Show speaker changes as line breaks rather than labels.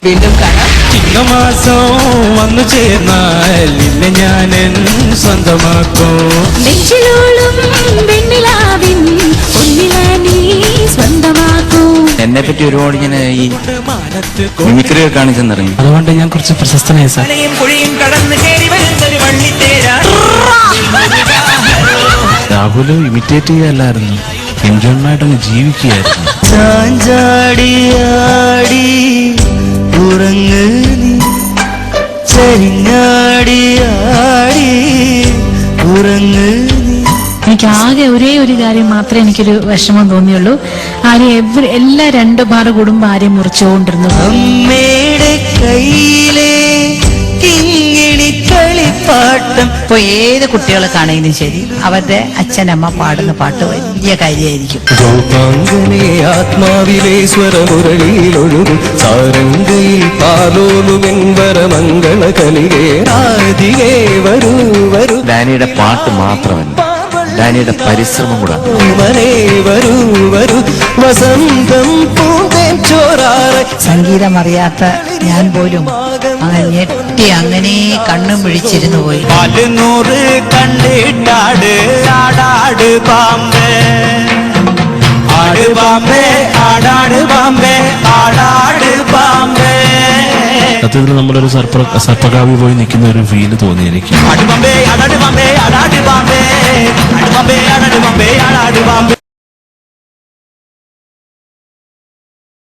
വീണ്ടും കാണാം.
ചിങ്ങമാസം വന്നു ചേർന്നാൽ നിന്നെ ഞാൻ സ്വന്തമാക്കും.
നെഞ്ചിലോളും വെണ്ണിലാവിൻ പൊന്നില നീ സ്വന്തമാക്കും.
എന്നെ പറ്റി ഒരുപാട് ഇങ്ങനെ ഈ മിമിക്രിയൊക്കെ കാണിച്ചെന്നിറങ്ങി.
അതുകൊണ്ട് ഞാൻ കുറച്ച് പ്രശസ്തനായി സാർ. രാഹുല് ഇമിറ്റേറ്റ് ചെയ്യല്ലായിരുന്നു, എൻജോയ്മെന്റായിട്ടങ്ങ് ജീവിക്കുകയായിരുന്നു.
ചാഞ്ചാടിയാടി ഉറങ്ങ് നീ, ചരിഞ്ഞാടിയാടി ഉറങ്ങ് നീ.
എനിക്ക് ആകെ ഒരേ ഒരു കാര്യം മാത്രമേ എനിക്കൊരു വിഷമം തോന്നിയുള്ളൂ. എല്ലാ 2 ബാർ കൂടുമ്പോ ആരെയും മുറിച്ചുകൊണ്ടിരുന്നു.
അമ്മയുടെ കയ്യിലെ കിങ്ങിണി കളിപ്പാട്ടം.
ഇപ്പൊ ഏത് കുട്ടികളെ കാണുകയും ശരി, അവരുടെ അച്ഛനമ്മ പാടുന്ന പാട്ട് വലിയ കാര്യമായിരിക്കും.
ഗോപാംഗനെ ആത്മാവിലെ സ്വരമുരളിയിലൊഴുകും സാരംഗയിൽ പാലോലുമെൻവരമംഗള കലികേ ആദികേ വരൂ വരൂ.
ഡാനിയുടെ പാട്ട് മാത്രമല്ല, ഡാനിയുടെ പരിശ്രമം കൂടെ.
വരൂ വരൂ വസന്തം പൂന്തേൻ ചോറാറ്.
സംഗീതം അറിയാത്ത ഞാൻ പോലും അങ്ങനെ ഞെട്ടി അങ്ങനെ കണ്ണും പിടിച്ചിരുന്നു പോയി.
400 കണ്ടിട്ടാട് ആടാട് പാമ്പേ, ആട് പാമ്പേ ആടാട് പാമ്പേ ആടാട് പാമ്പേ.
സത്യത്തിൽ നമ്മളൊരു സർപ്പകാവി പോയി നിൽക്കുന്ന ഒരു ഫീല് തോന്നി എനിക്ക്.
ആട് പാമ്പേ ആടാട് പാമ്പേ ആടാട് പാമ്പേ, ആട് പാമ്പേ ആടാട് പാമ്പേ ആടാട് പാമ്പേ.